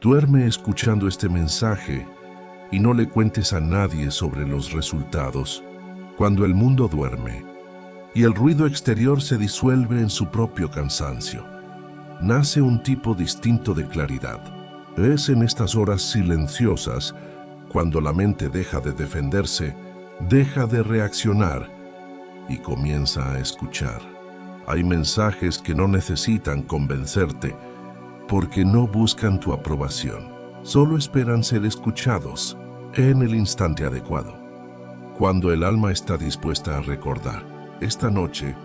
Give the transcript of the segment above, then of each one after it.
Duerme escuchando este mensaje y no le cuentes a nadie sobre los resultados. Cuando el mundo duerme y el ruido exterior se disuelve en su propio cansancio, nace un tipo distinto de claridad. Es en estas horas silenciosas cuando la mente deja de defenderse, deja de reaccionar y comienza a escuchar. Hay mensajes que no necesitan convencerte porque no buscan tu aprobación. Solo esperan ser escuchados en el instante adecuado. Cuando el alma está dispuesta a recordar, esta noche,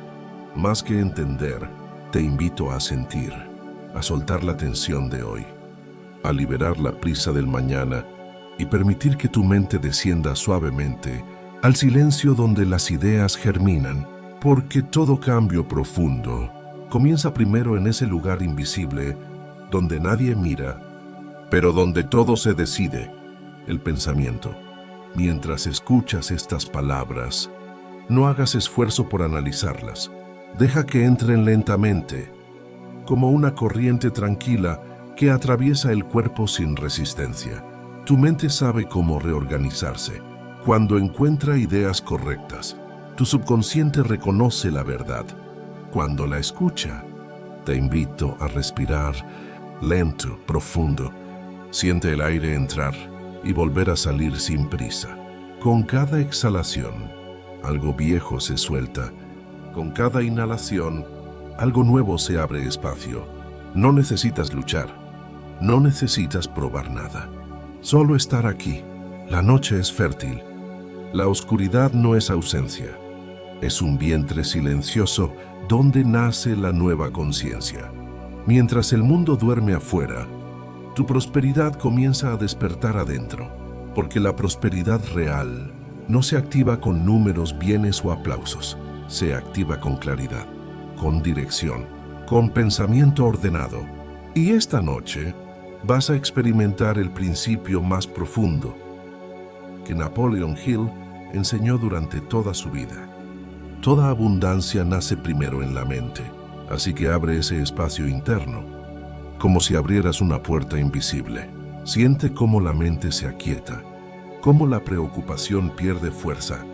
más que entender, te invito a sentir, a soltar la tensión de hoy, a liberar la prisa del mañana y permitir que tu mente descienda suavemente al silencio donde las ideas germinan, porque todo cambio profundo comienza primero en ese lugar invisible donde nadie mira, pero donde todo se decide, el pensamiento. Mientras escuchas estas palabras, no hagas esfuerzo por analizarlas. Deja que entren lentamente, como una corriente tranquila que atraviesa el cuerpo sin resistencia. Tu mente sabe cómo reorganizarse cuando encuentra ideas correctas. Tu subconsciente reconoce la verdad cuando la escucha. Te invito a respirar lento, profundo. Siente el aire entrar y volver a salir sin prisa. Con cada exhalación, algo viejo se suelta. Con cada inhalación, algo nuevo se abre espacio. No necesitas luchar. No necesitas probar nada. Solo estar aquí. La noche es fértil. La oscuridad no es ausencia. Es un vientre silencioso donde nace la nueva conciencia. Mientras el mundo duerme afuera, tu prosperidad comienza a despertar adentro, porque la prosperidad real no se activa con números, bienes o aplausos. Se activa con claridad, con dirección, con pensamiento ordenado. Y esta noche vas a experimentar el principio más profundo que Napoleon Hill enseñó durante toda su vida. Toda abundancia nace primero en la mente, así que abre ese espacio interno, como si abrieras una puerta invisible. Siente cómo la mente se aquieta, cómo la preocupación pierde fuerza,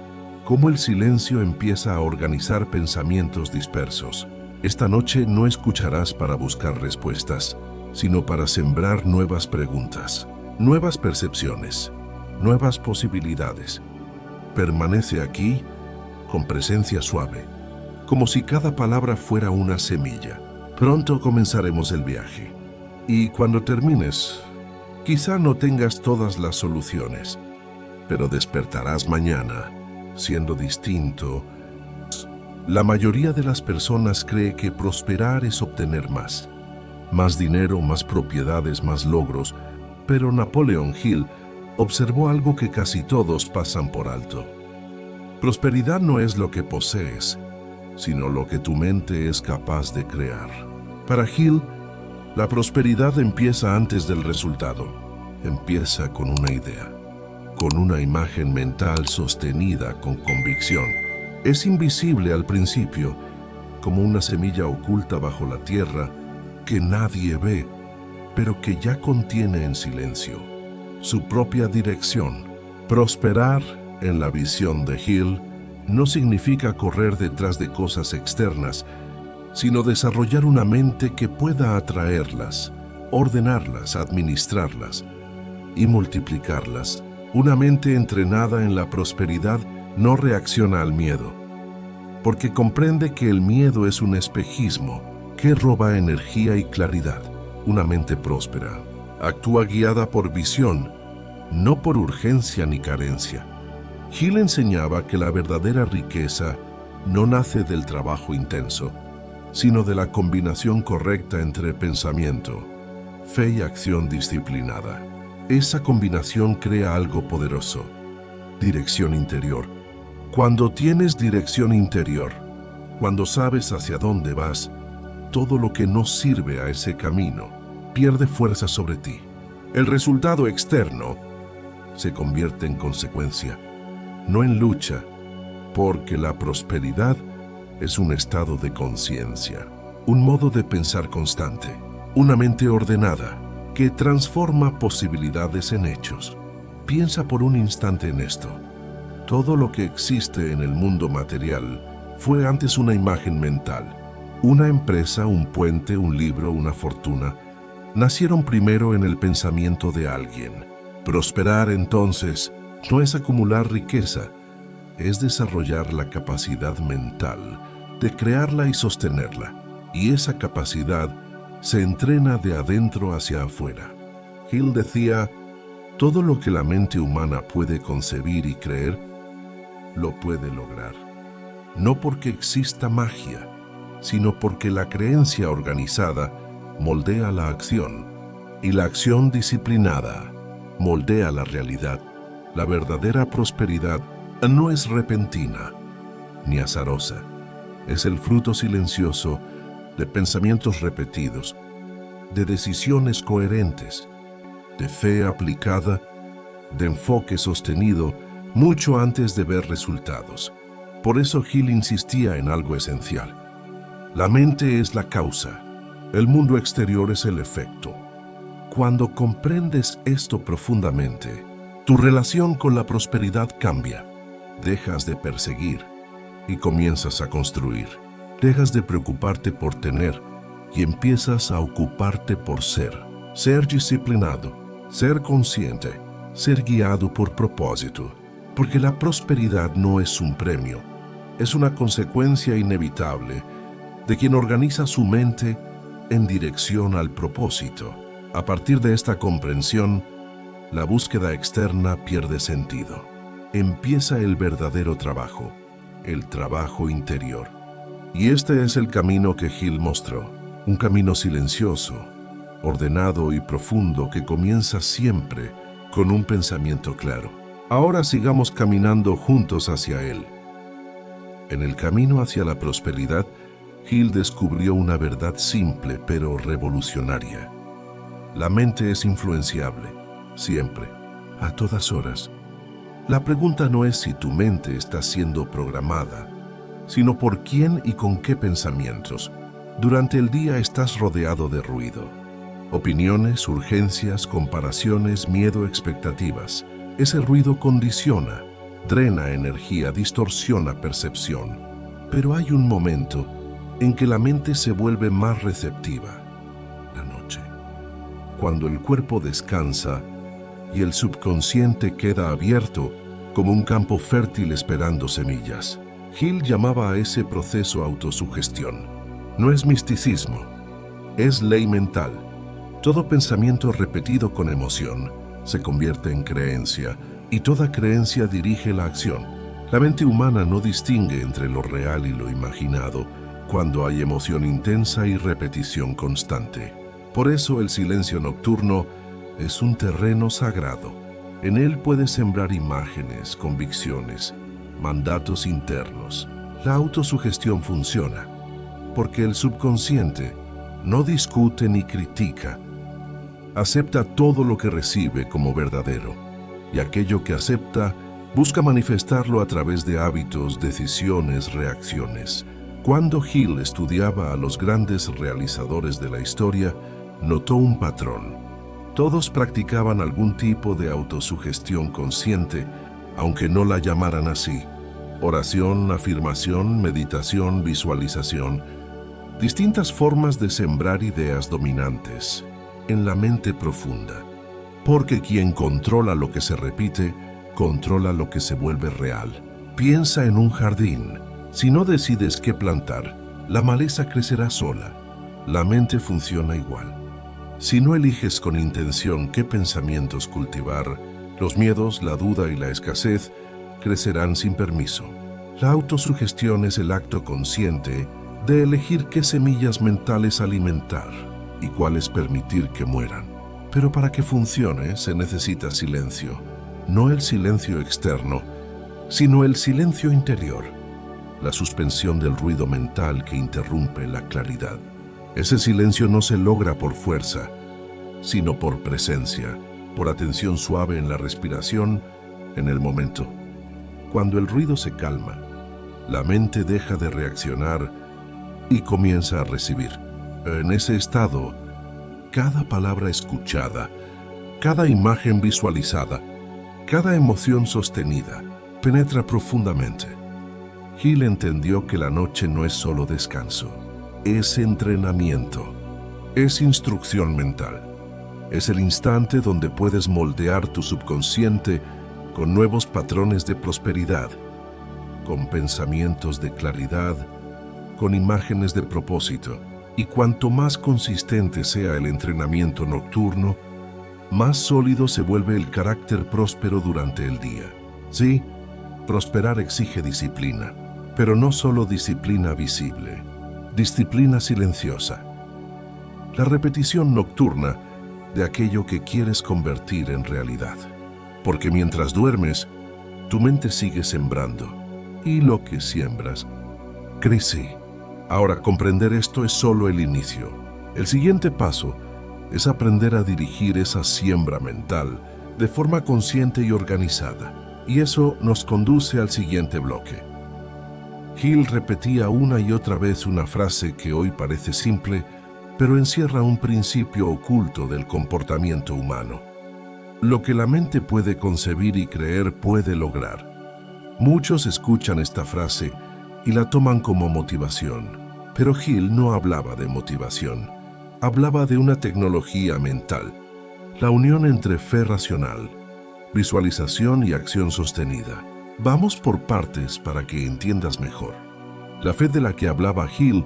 cómo el silencio empieza a organizar pensamientos dispersos. Esta noche no escucharás para buscar respuestas, sino para sembrar nuevas preguntas, nuevas percepciones, nuevas posibilidades. Permanece aquí con presencia suave, como si cada palabra fuera una semilla. Pronto comenzaremos el viaje. Y cuando termines, quizá no tengas todas las soluciones, pero despertarás mañana siendo distinto. La mayoría de las personas cree que prosperar es obtener más dinero, más propiedades, más logros, pero Napoleon Hill observó algo que casi todos pasan por alto. Prosperidad no es lo que posees, sino lo que tu mente es capaz de crear. Para Hill, la prosperidad empieza antes del resultado. Empieza con una idea, con una imagen mental sostenida con convicción. Es invisible al principio, como una semilla oculta bajo la tierra que nadie ve, pero que ya contiene en silencio su propia dirección. Prosperar, en la visión de Hill, no significa correr detrás de cosas externas, sino desarrollar una mente que pueda atraerlas, ordenarlas, administrarlas y multiplicarlas. Una mente entrenada en la prosperidad no reacciona al miedo, porque comprende que el miedo es un espejismo que roba energía y claridad. Una mente próspera actúa guiada por visión, no por urgencia ni carencia. Hill enseñaba que la verdadera riqueza no nace del trabajo intenso, sino de la combinación correcta entre pensamiento, fe y acción disciplinada. Esa combinación crea algo poderoso: dirección interior. Cuando tienes dirección interior, cuando sabes hacia dónde vas, todo lo que no sirve a ese camino pierde fuerza sobre ti. El resultado externo se convierte en consecuencia, no en lucha, porque la prosperidad es un estado de conciencia, un modo de pensar constante, una mente ordenada, que transforma posibilidades en hechos. Piensa por un instante en esto. Todo lo que existe en el mundo material fue antes una imagen mental. Una empresa, un puente, un libro, una fortuna, nacieron primero en el pensamiento de alguien. Prosperar, entonces, no es acumular riqueza, es desarrollar la capacidad mental de crearla y sostenerla. Y esa capacidad se entrena de adentro hacia afuera. Hill decía, todo lo que la mente humana puede concebir y creer, lo puede lograr. No porque exista magia, sino porque la creencia organizada moldea la acción y la acción disciplinada moldea la realidad. La verdadera prosperidad no es repentina ni azarosa. Es el fruto silencioso de pensamientos repetidos, de decisiones coherentes, de fe aplicada, de enfoque sostenido mucho antes de ver resultados. Por eso Hill insistía en algo esencial. La mente es la causa, el mundo exterior es el efecto. Cuando comprendes esto profundamente, tu relación con la prosperidad cambia. Dejas de perseguir y comienzas a construir. Dejas de preocuparte por tener y empiezas a ocuparte por ser. Ser disciplinado, ser consciente, ser guiado por propósito. Porque la prosperidad no es un premio, es una consecuencia inevitable de quien organiza su mente en dirección al propósito. A partir de esta comprensión, la búsqueda externa pierde sentido. Empieza el verdadero trabajo, el trabajo interior. Y este es el camino que Hill mostró, un camino silencioso, ordenado y profundo que comienza siempre con un pensamiento claro. Ahora sigamos caminando juntos hacia él. En el camino hacia la prosperidad, Hill descubrió una verdad simple pero revolucionaria. La mente es influenciable, siempre, a todas horas. La pregunta no es si tu mente está siendo programada, sino por quién y con qué pensamientos. Durante el día estás rodeado de ruido. Opiniones, urgencias, comparaciones, miedo, expectativas. Ese ruido condiciona, drena energía, distorsiona percepción. Pero hay un momento en que la mente se vuelve más receptiva. La noche. Cuando el cuerpo descansa y el subconsciente queda abierto como un campo fértil esperando semillas. Hill llamaba a ese proceso autosugestión. No es misticismo, es ley mental. Todo pensamiento repetido con emoción se convierte en creencia y toda creencia dirige la acción. La mente humana no distingue entre lo real y lo imaginado cuando hay emoción intensa y repetición constante. Por eso el silencio nocturno es un terreno sagrado. En él puedes sembrar imágenes, convicciones, mandatos internos. La autosugestión funciona porque el subconsciente no discute ni critica. Acepta todo lo que recibe como verdadero y aquello que acepta busca manifestarlo a través de hábitos, decisiones, reacciones. Cuando Hill estudiaba a los grandes realizadores de la historia, notó un patrón. Todos practicaban algún tipo de autosugestión consciente, aunque no la llamaran así. Oración, afirmación, meditación, visualización. Distintas formas de sembrar ideas dominantes en la mente profunda. Porque quien controla lo que se repite, controla lo que se vuelve real. Piensa en un jardín. Si no decides qué plantar, la maleza crecerá sola. La mente funciona igual. Si no eliges con intención qué pensamientos cultivar, los miedos, la duda y la escasez crecerán sin permiso. La autosugestión es el acto consciente de elegir qué semillas mentales alimentar y cuáles permitir que mueran. Pero para que funcione se necesita silencio. No el silencio externo, sino el silencio interior. La suspensión del ruido mental que interrumpe la claridad. Ese silencio no se logra por fuerza, sino por presencia, por atención suave en la respiración, en el momento. Cuando el ruido se calma, la mente deja de reaccionar y comienza a recibir. En ese estado, cada palabra escuchada, cada imagen visualizada, cada emoción sostenida, penetra profundamente. Hill entendió que la noche no es solo descanso, es entrenamiento, es instrucción mental. Es el instante donde puedes moldear tu subconsciente con nuevos patrones de prosperidad, con pensamientos de claridad, con imágenes de propósito. Y cuanto más consistente sea el entrenamiento nocturno, más sólido se vuelve el carácter próspero durante el día. Sí, prosperar exige disciplina, pero no solo disciplina visible, disciplina silenciosa. La repetición nocturna de aquello que quieres convertir en realidad. Porque mientras duermes, tu mente sigue sembrando, y lo que siembras crece. Ahora, comprender esto es solo el inicio. El siguiente paso es aprender a dirigir esa siembra mental de forma consciente y organizada. Y eso nos conduce al siguiente bloque. Hill repetía una y otra vez una frase que hoy parece simple, pero encierra un principio oculto del comportamiento humano. Lo que la mente puede concebir y creer puede lograr. Muchos escuchan esta frase y la toman como motivación, pero Hill no hablaba de motivación, hablaba de una tecnología mental, la unión entre fe racional, visualización y acción sostenida. Vamos por partes para que entiendas mejor. La fe de la que hablaba Hill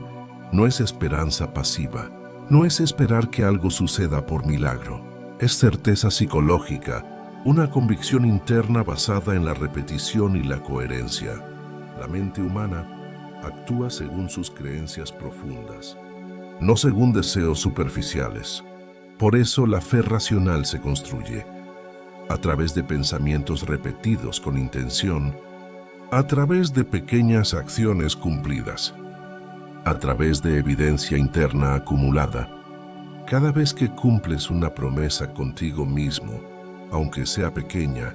no es esperanza pasiva, no es esperar que algo suceda por milagro, es certeza psicológica, una convicción interna basada en la repetición y la coherencia. La mente humana actúa según sus creencias profundas, no según deseos superficiales. Por eso la fe racional se construye a través de pensamientos repetidos con intención, a través de pequeñas acciones cumplidas, a través de evidencia interna acumulada. Cada vez que cumples una promesa contigo mismo, aunque sea pequeña,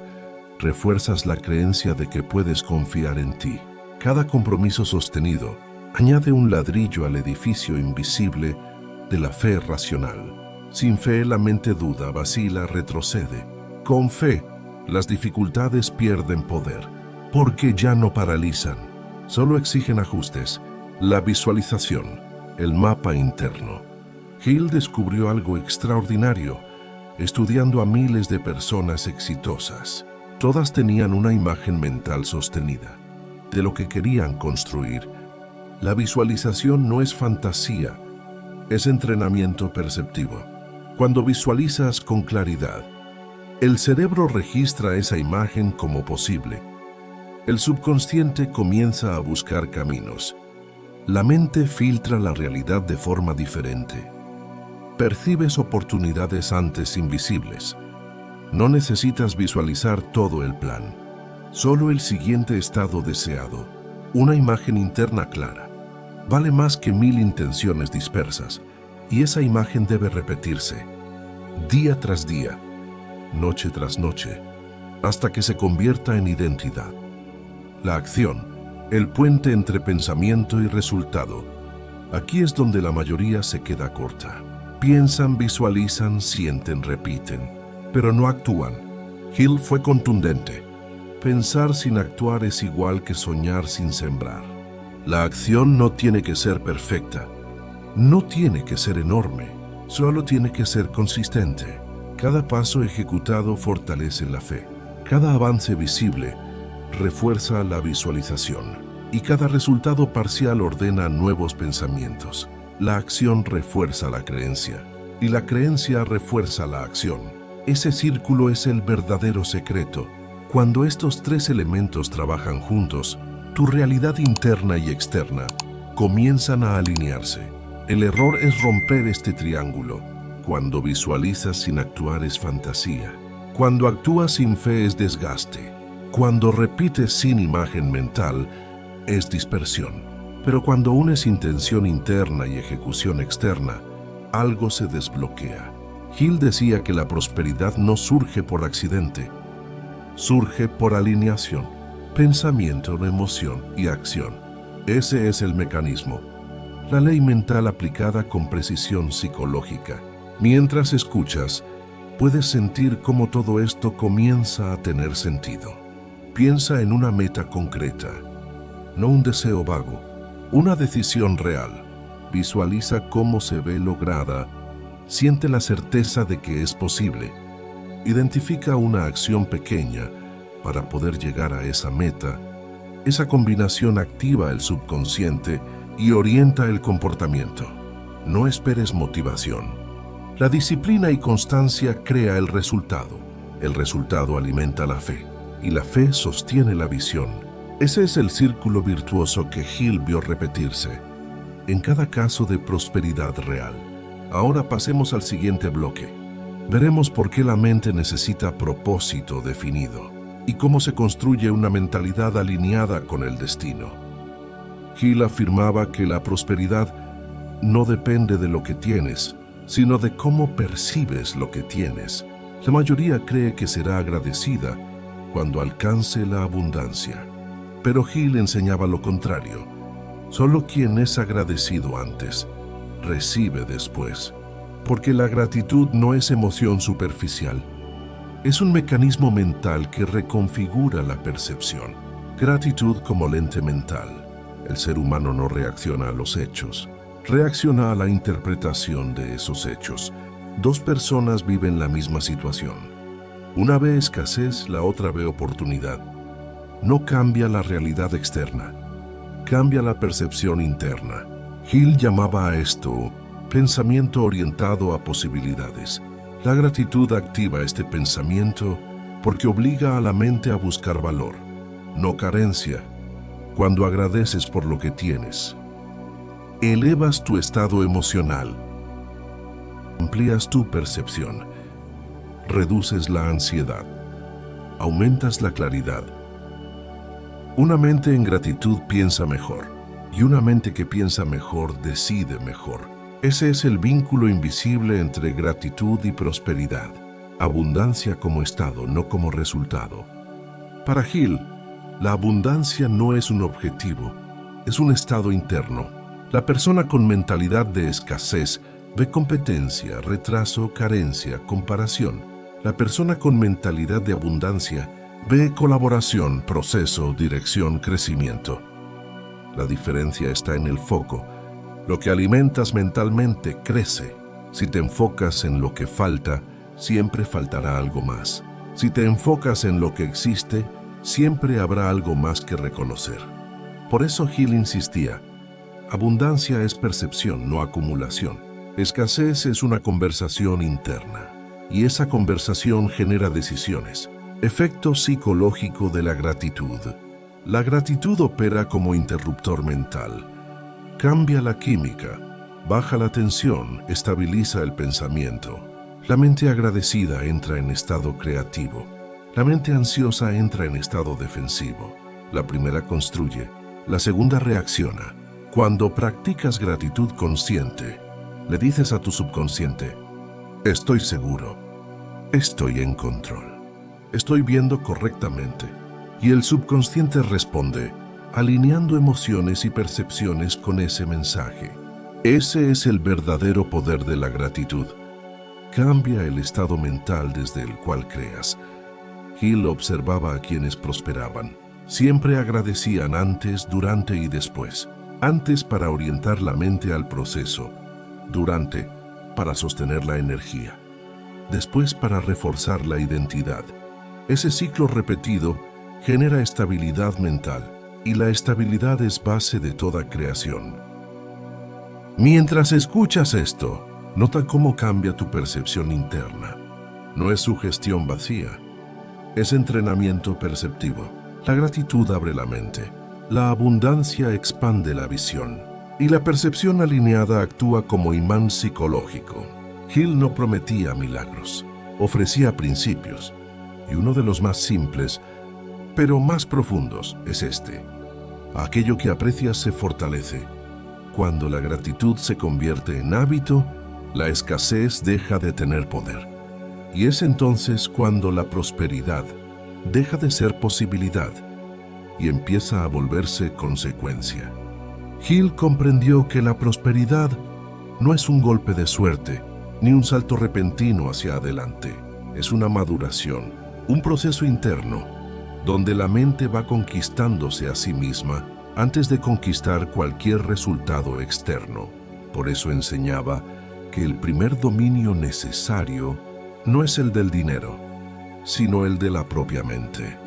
refuerzas la creencia de que puedes confiar en ti. Cada compromiso sostenido añade un ladrillo al edificio invisible de la fe racional. Sin fe, la mente duda, vacila, retrocede. Con fe, las dificultades pierden poder, porque ya no paralizan, solo exigen ajustes. La visualización, el mapa interno. Hill descubrió algo extraordinario, estudiando a miles de personas exitosas. Todas tenían una imagen mental sostenida de lo que querían construir. La visualización no es fantasía, es entrenamiento perceptivo. Cuando visualizas con claridad, el cerebro registra esa imagen como posible. El subconsciente comienza a buscar caminos. La mente filtra la realidad de forma diferente. Percibes oportunidades antes invisibles. No necesitas visualizar todo el plan, solo el siguiente estado deseado, una imagen interna clara. Vale más que 1000 intenciones dispersas, y esa imagen debe repetirse, día tras día, noche tras noche, hasta que se convierta en identidad. La acción, el puente entre pensamiento y resultado. Aquí es donde la mayoría se queda corta. Piensan, visualizan, sienten, repiten, pero no actúan. Hill fue contundente. Pensar sin actuar es igual que soñar sin sembrar. La acción no tiene que ser perfecta, no tiene que ser enorme, solo tiene que ser consistente. Cada paso ejecutado fortalece la fe. Cada avance visible refuerza la visualización. Y cada resultado parcial ordena nuevos pensamientos. La acción refuerza la creencia. Y la creencia refuerza la acción. Ese círculo es el verdadero secreto. Cuando estos tres elementos trabajan juntos, tu realidad interna y externa comienzan a alinearse. El error es romper este triángulo. Cuando visualizas sin actuar es fantasía. Cuando actúas sin fe es desgaste. Cuando repites sin imagen mental es dispersión. Pero cuando unes intención interna y ejecución externa, algo se desbloquea. Hill decía que la prosperidad no surge por accidente, surge por alineación, pensamiento, emoción y acción. Ese es el mecanismo. La ley mental aplicada con precisión psicológica. Mientras escuchas, puedes sentir cómo todo esto comienza a tener sentido. Piensa en una meta concreta, no un deseo vago, una decisión real. Visualiza cómo se ve lograda, siente la certeza de que es posible. Identifica una acción pequeña para poder llegar a esa meta. Esa combinación activa el subconsciente y orienta el comportamiento. No esperes motivación. La disciplina y constancia crea el resultado. El resultado alimenta la fe, y la fe sostiene la visión. Ese es el círculo virtuoso que Hill vio repetirse en cada caso de prosperidad real. Ahora pasemos al siguiente bloque. Veremos por qué la mente necesita propósito definido y cómo se construye una mentalidad alineada con el destino. Hill afirmaba que la prosperidad no depende de lo que tienes, sino de cómo percibes lo que tienes. La mayoría cree que será agradecida cuando alcance la abundancia. Pero Hill enseñaba lo contrario. Solo quien es agradecido antes, recibe después. Porque la gratitud no es emoción superficial. Es un mecanismo mental que reconfigura la percepción. Gratitud como lente mental. El ser humano no reacciona a los hechos, reacciona a la interpretación de esos hechos. Dos personas viven la misma situación. Una ve escasez, la otra ve oportunidad. No cambia la realidad externa, cambia la percepción interna. Hill llamaba a esto pensamiento orientado a posibilidades. La gratitud activa este pensamiento porque obliga a la mente a buscar valor, no carencia. Cuando agradeces por lo que tienes, elevas tu estado emocional, amplías tu percepción, reduces la ansiedad, aumentas la claridad. Una mente en gratitud piensa mejor, y una mente que piensa mejor decide mejor. Ese es el vínculo invisible entre gratitud y prosperidad. Abundancia como estado, no como resultado. Para Hill, la abundancia no es un objetivo, es un estado interno. La persona con mentalidad de escasez ve competencia, retraso, carencia, comparación. La persona con mentalidad de abundancia ve colaboración, proceso, dirección, crecimiento. La diferencia está en el foco. Lo que alimentas mentalmente crece. Si te enfocas en lo que falta, siempre faltará algo más. Si te enfocas en lo que existe, siempre habrá algo más que reconocer. Por eso Hill insistía, abundancia es percepción, no acumulación. Escasez es una conversación interna, y esa conversación genera decisiones. Efecto psicológico de la gratitud. La gratitud opera como interruptor mental. Cambia la química, baja la tensión, estabiliza el pensamiento. La mente agradecida entra en estado creativo. La mente ansiosa entra en estado defensivo. La primera construye, la segunda reacciona. Cuando practicas gratitud consciente, le dices a tu subconsciente, estoy seguro, estoy en control, estoy viendo correctamente. Y el subconsciente responde, alineando emociones y percepciones con ese mensaje. Ese es el verdadero poder de la gratitud. Cambia el estado mental desde el cual creas. Hill observaba a quienes prosperaban. Siempre agradecían antes, durante y después. Antes para orientar la mente al proceso. Durante para sostener la energía. Después para reforzar la identidad. Ese ciclo repetido genera estabilidad mental. Y la estabilidad es base de toda creación. Mientras escuchas esto, nota cómo cambia tu percepción interna. No es sugestión vacía, es entrenamiento perceptivo. La gratitud abre la mente, la abundancia expande la visión, y la percepción alineada actúa como imán psicológico. Hill no prometía milagros, ofrecía principios, y uno de los más simples, pero más profundos, es este. Aquello que aprecias se fortalece. Cuando la gratitud se convierte en hábito, la escasez deja de tener poder. Y es entonces cuando la prosperidad deja de ser posibilidad y empieza a volverse consecuencia. Hill comprendió que la prosperidad no es un golpe de suerte, ni un salto repentino hacia adelante. Es una maduración, un proceso interno, donde la mente va conquistándose a sí misma antes de conquistar cualquier resultado externo. Por eso enseñaba que el primer dominio necesario no es el del dinero, sino el de la propia mente.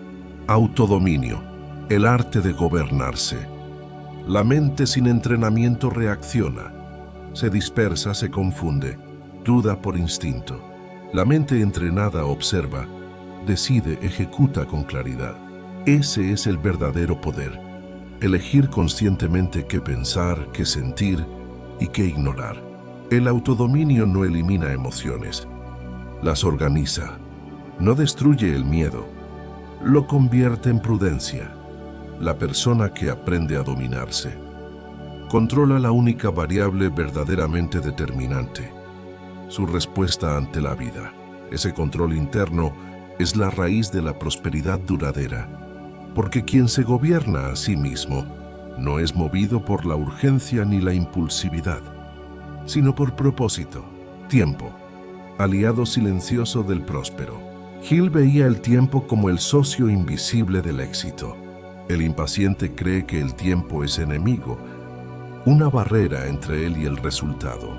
Autodominio, el arte de gobernarse. La mente sin entrenamiento reacciona, se dispersa, se confunde, duda por instinto. La mente entrenada observa, decide, ejecuta con claridad. Ese es el verdadero poder. Elegir conscientemente qué pensar, qué sentir y qué ignorar. El autodominio no elimina emociones, las organiza. No destruye el miedo, lo convierte en prudencia. La persona que aprende a dominarse controla la única variable verdaderamente determinante, su respuesta ante la vida. Ese control interno es la raíz de la prosperidad duradera, porque quien se gobierna a sí mismo no es movido por la urgencia ni la impulsividad, sino por propósito, tiempo, aliado silencioso del próspero. Hill veía el tiempo como el socio invisible del éxito. El impaciente cree que el tiempo es enemigo, una barrera entre él y el resultado.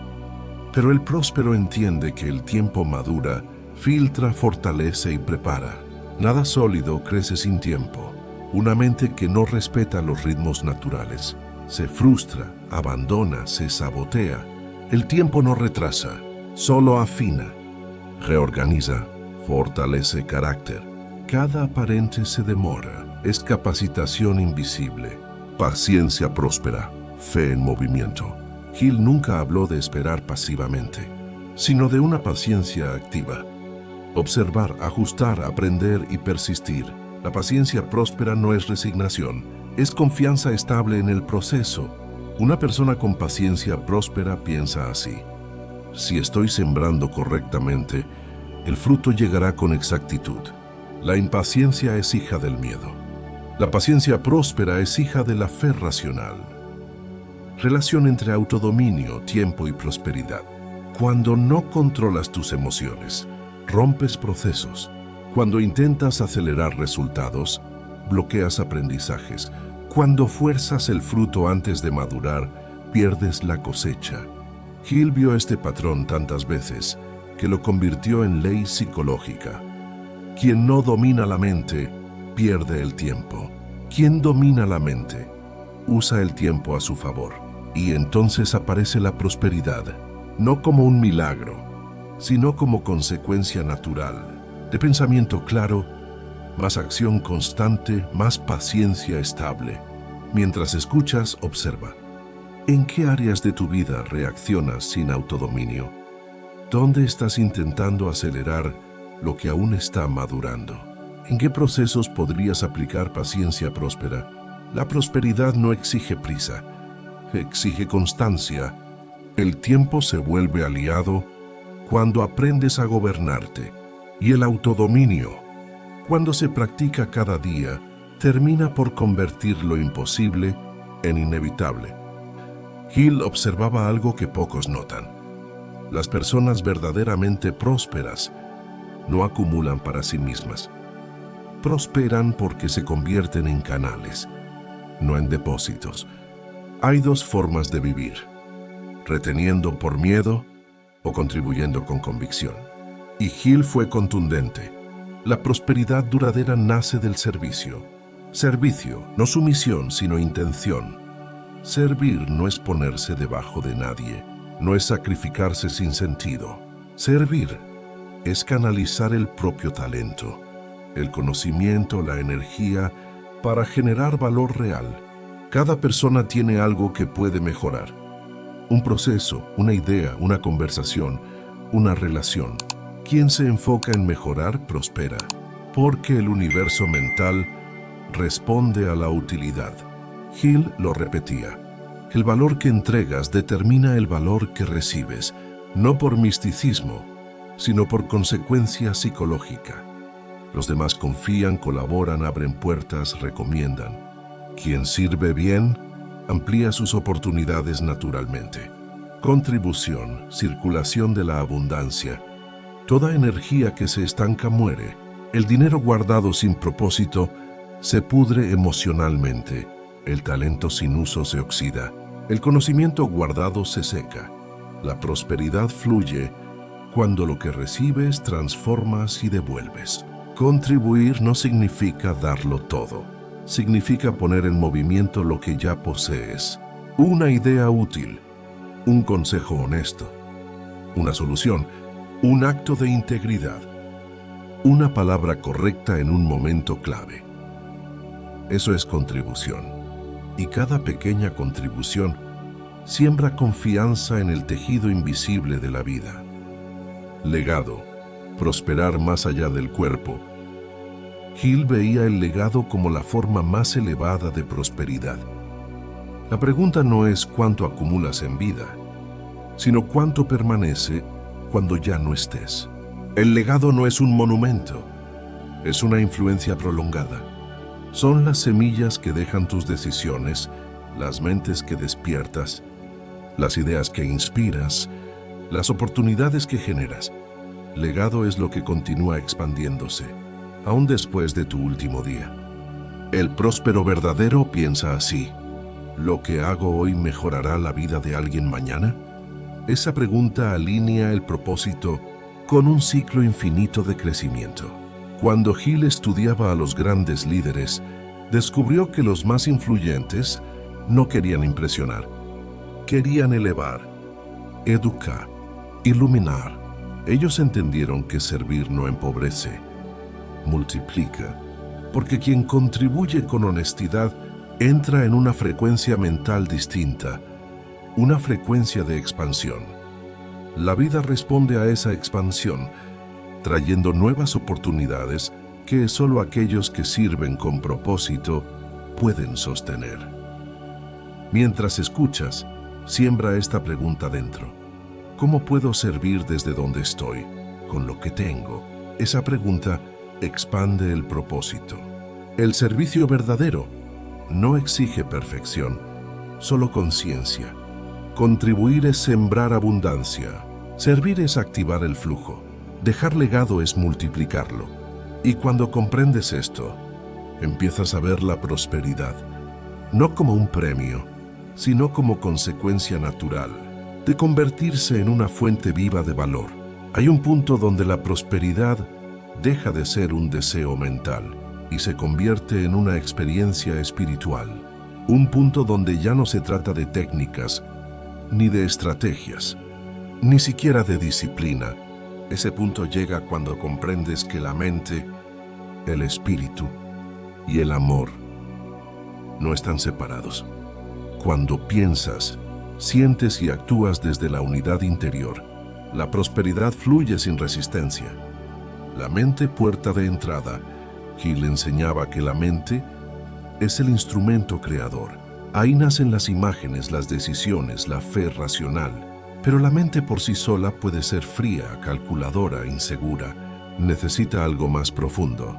Pero el próspero entiende que el tiempo madura, filtra, fortalece y prepara. Nada sólido crece sin tiempo. Una mente que no respeta los ritmos naturales se frustra, abandona, se sabotea. El tiempo no retrasa, solo afina, reorganiza, fortalece carácter. Cada aparente se demora, es capacitación invisible, paciencia próspera, fe en movimiento. Hill nunca habló de esperar pasivamente, sino de una paciencia activa. Observar, ajustar, aprender y persistir. La paciencia próspera no es resignación, es confianza estable en el proceso. Una persona con paciencia próspera piensa así: si estoy sembrando correctamente, el fruto llegará con exactitud. La impaciencia es hija del miedo. La paciencia próspera es hija de la fe racional. Relación entre autodominio, tiempo y prosperidad. Cuando no controlas tus emociones, rompes procesos. Cuando intentas acelerar resultados, bloqueas aprendizajes. Cuando fuerzas el fruto antes de madurar, pierdes la cosecha. Hill vio este patrón tantas veces que lo convirtió en ley psicológica. Quien no domina la mente, pierde el tiempo. Quien domina la mente, usa el tiempo a su favor. Y entonces aparece la prosperidad, no como un milagro, sino como consecuencia natural de pensamiento claro, más acción constante, más paciencia estable. Mientras escuchas, observa. ¿En qué áreas de tu vida reaccionas sin autodominio? ¿Dónde estás intentando acelerar lo que aún está madurando? ¿En qué procesos podrías aplicar paciencia próspera? La prosperidad no exige prisa, exige constancia. El tiempo se vuelve aliado cuando aprendes a gobernarte, y el autodominio, cuando se practica cada día, termina por convertir lo imposible en inevitable. Hill observaba algo que pocos notan. Las personas verdaderamente prósperas no acumulan para sí mismas. Prosperan porque se convierten en canales, no en depósitos. Hay dos formas de vivir: reteniendo por miedo o contribuyendo con convicción. Y Hill fue contundente. La prosperidad duradera nace del servicio. Servicio, no sumisión, sino intención. Servir no es ponerse debajo de nadie, no es sacrificarse sin sentido. Servir es canalizar el propio talento, el conocimiento, la energía, para generar valor real. Cada persona tiene algo que puede mejorar. Un proceso, una idea, una conversación, una relación. Quien se enfoca en mejorar, prospera, porque el universo mental responde a la utilidad. Hill lo repetía: el valor que entregas determina el valor que recibes, no por misticismo, sino por consecuencia psicológica. Los demás confían, colaboran, abren puertas, recomiendan. Quien sirve bien, amplía sus oportunidades naturalmente. Contribución, circulación de la abundancia. Toda energía que se estanca muere. El dinero guardado sin propósito se pudre emocionalmente. El talento sin uso se oxida. El conocimiento guardado se seca. La prosperidad fluye cuando lo que recibes transformas y devuelves. Contribuir no significa darlo todo. Significa poner en movimiento lo que ya posees. Una idea útil, un consejo honesto, una solución, un acto de integridad, una palabra correcta en un momento clave. Eso es contribución. Y cada pequeña contribución siembra confianza en el tejido invisible de la vida. Legado, prosperar más allá del cuerpo. Hill veía el legado como la forma más elevada de prosperidad. La pregunta no es cuánto acumulas en vida, sino cuánto permanece cuando ya no estés. El legado no es un monumento, es una influencia prolongada. Son las semillas que dejan tus decisiones, las mentes que despiertas, las ideas que inspiras, las oportunidades que generas. Legado es lo que continúa expandiéndose, aún después de tu último día. El próspero verdadero piensa así: ¿lo que hago hoy mejorará la vida de alguien mañana? Esa pregunta alinea el propósito con un ciclo infinito de crecimiento. Cuando Hill estudiaba a los grandes líderes, descubrió que los más influyentes no querían impresionar, querían elevar, educar, iluminar. Ellos entendieron que servir no empobrece, multiplica, porque quien contribuye con honestidad entra en una frecuencia mental distinta, una frecuencia de expansión. La vida responde a esa expansión, trayendo nuevas oportunidades que solo aquellos que sirven con propósito pueden sostener. Mientras escuchas, siembra esta pregunta dentro: ¿cómo puedo servir desde donde estoy, con lo que tengo? Esa pregunta expande el propósito. El servicio verdadero no exige perfección, solo conciencia. Contribuir es sembrar abundancia. Servir es activar el flujo. Dejar legado es multiplicarlo. Y cuando comprendes esto, empiezas a ver la prosperidad, no como un premio, sino como consecuencia natural de convertirse en una fuente viva de valor. Hay un punto donde la prosperidad deja de ser un deseo mental y se convierte en una experiencia espiritual. Un punto donde ya no se trata de técnicas, ni de estrategias, ni siquiera de disciplina. Ese punto llega cuando comprendes que la mente, el espíritu y el amor no están separados. Cuando piensas, sientes y actúas desde la unidad interior, la prosperidad fluye sin resistencia. La mente, puerta de entrada. Hill enseñaba que la mente es el instrumento creador. Ahí nacen las imágenes, las decisiones, la fe racional. Pero la mente por sí sola puede ser fría, calculadora, insegura. Necesita algo más profundo.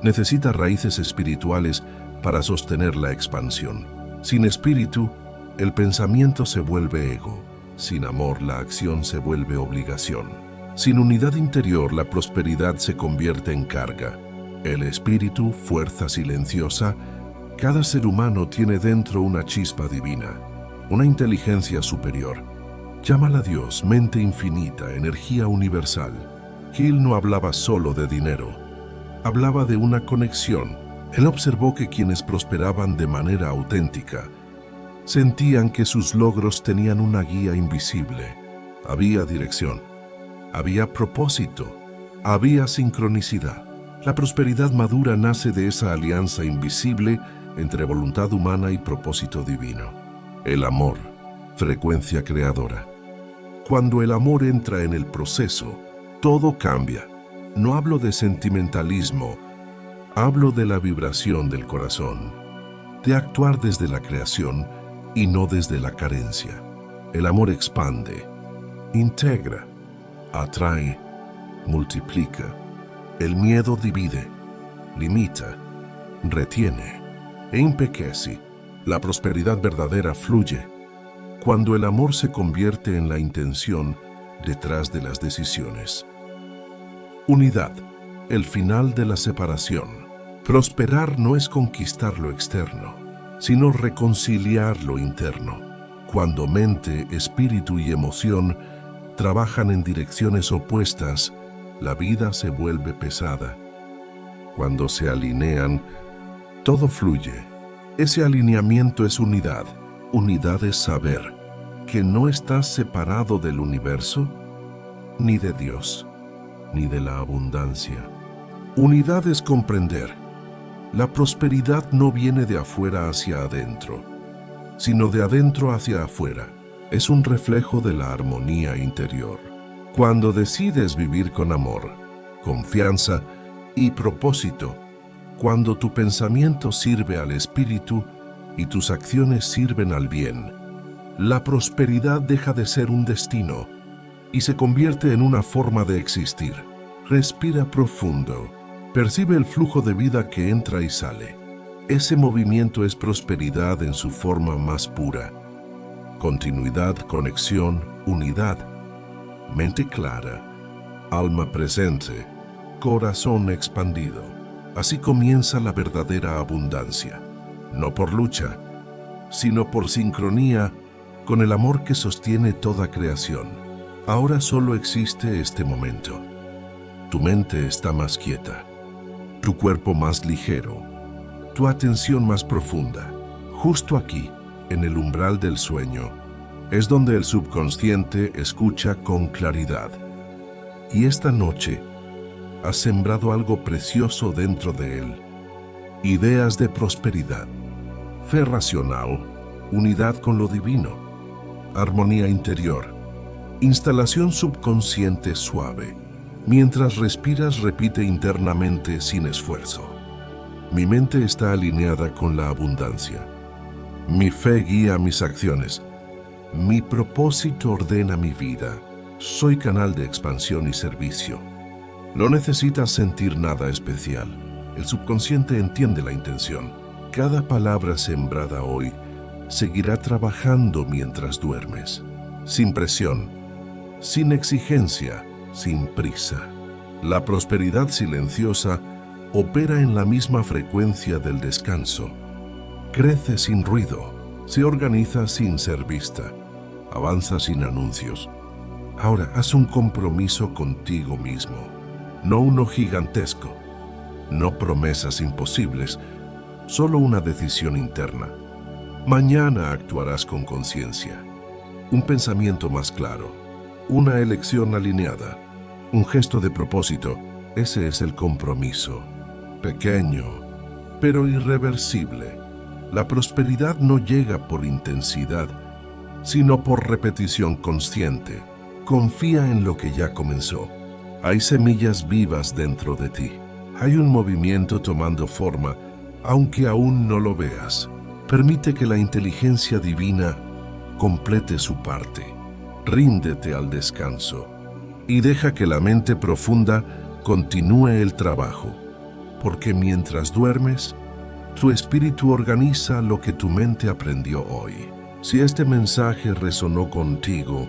Necesita raíces espirituales para sostener la expansión. Sin espíritu, el pensamiento se vuelve ego. Sin amor, la acción se vuelve obligación. Sin unidad interior, la prosperidad se convierte en carga. El espíritu, fuerza silenciosa. Cada ser humano tiene dentro una chispa divina, una inteligencia superior. Llámala Dios, mente infinita, energía universal. Hill no hablaba solo de dinero, hablaba de una conexión. Él observó que quienes prosperaban de manera auténtica sentían que sus logros tenían una guía invisible. Había dirección, había propósito, había sincronicidad. La prosperidad madura nace de esa alianza invisible entre voluntad humana y propósito divino. El amor, frecuencia creadora. Cuando el amor entra en el proceso, todo cambia. No hablo de sentimentalismo, hablo de la vibración del corazón, de actuar desde la creación y no desde la carencia. El amor expande, integra, atrae, multiplica. El miedo divide, limita, retiene e enpequece. La prosperidad verdadera fluye cuando el amor se convierte en la intención detrás de las decisiones. Unidad, el final de la separación. Prosperar no es conquistar lo externo, sino reconciliar lo interno. Cuando mente, espíritu y emoción trabajan en direcciones opuestas, la vida se vuelve pesada. Cuando se alinean, todo fluye. Ese alineamiento es unidad. Unidad es saber que no estás separado del universo, ni de Dios, ni de la abundancia. Unidad es comprender. La prosperidad no viene de afuera hacia adentro, sino de adentro hacia afuera. Es un reflejo de la armonía interior. Cuando decides vivir con amor, confianza y propósito, cuando tu pensamiento sirve al espíritu y tus acciones sirven al bien, la prosperidad deja de ser un destino y se convierte en una forma de existir. Respira profundo. Percibe el flujo de vida que entra y sale. Ese movimiento es prosperidad en su forma más pura. Continuidad, conexión, unidad. Mente clara, alma presente, corazón expandido. Así comienza la verdadera abundancia. No por lucha, sino por sincronía con el amor que sostiene toda creación. Ahora solo existe este momento. Tu mente está más quieta, tu cuerpo más ligero, tu atención más profunda. Justo aquí, en el umbral del sueño, es donde el subconsciente escucha con claridad. Y esta noche, has sembrado algo precioso dentro de él. Ideas de prosperidad, fe racional, unidad con lo divino, armonía interior, instalación subconsciente suave. Mientras respiras, repite internamente sin esfuerzo. Mi mente está alineada con la abundancia. Mi fe guía mis acciones. Mi propósito ordena mi vida. Soy canal de expansión y servicio. No necesitas sentir nada especial. El subconsciente entiende la intención. Cada palabra sembrada hoy seguirá trabajando mientras duermes. Sin presión, sin exigencia, sin prisa. La prosperidad silenciosa opera en la misma frecuencia del descanso. Crece sin ruido, se organiza sin ser vista, avanza sin anuncios. Ahora haz un compromiso contigo mismo, no uno gigantesco, no promesas imposibles, solo una decisión interna. Mañana actuarás con conciencia, un pensamiento más claro, una elección alineada, un gesto de propósito. Ese es el compromiso, pequeño, pero irreversible. La prosperidad no llega por intensidad, sino por repetición consciente. Confía en lo que ya comenzó. Hay semillas vivas dentro de ti. Hay un movimiento tomando forma, aunque aún no lo veas. Permite que la inteligencia divina complete su parte. Ríndete al descanso y deja que la mente profunda continúe el trabajo, porque mientras duermes, tu espíritu organiza lo que tu mente aprendió hoy. Si este mensaje resonó contigo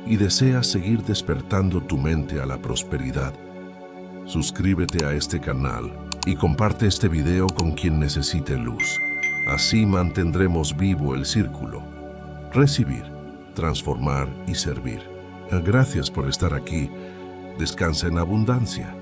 y deseas seguir despertando tu mente a la prosperidad, suscríbete a este canal y comparte este video con quien necesite luz. Así mantendremos vivo el círculo. Recibir, transformar y servir. Gracias por estar aquí. Descansa en abundancia.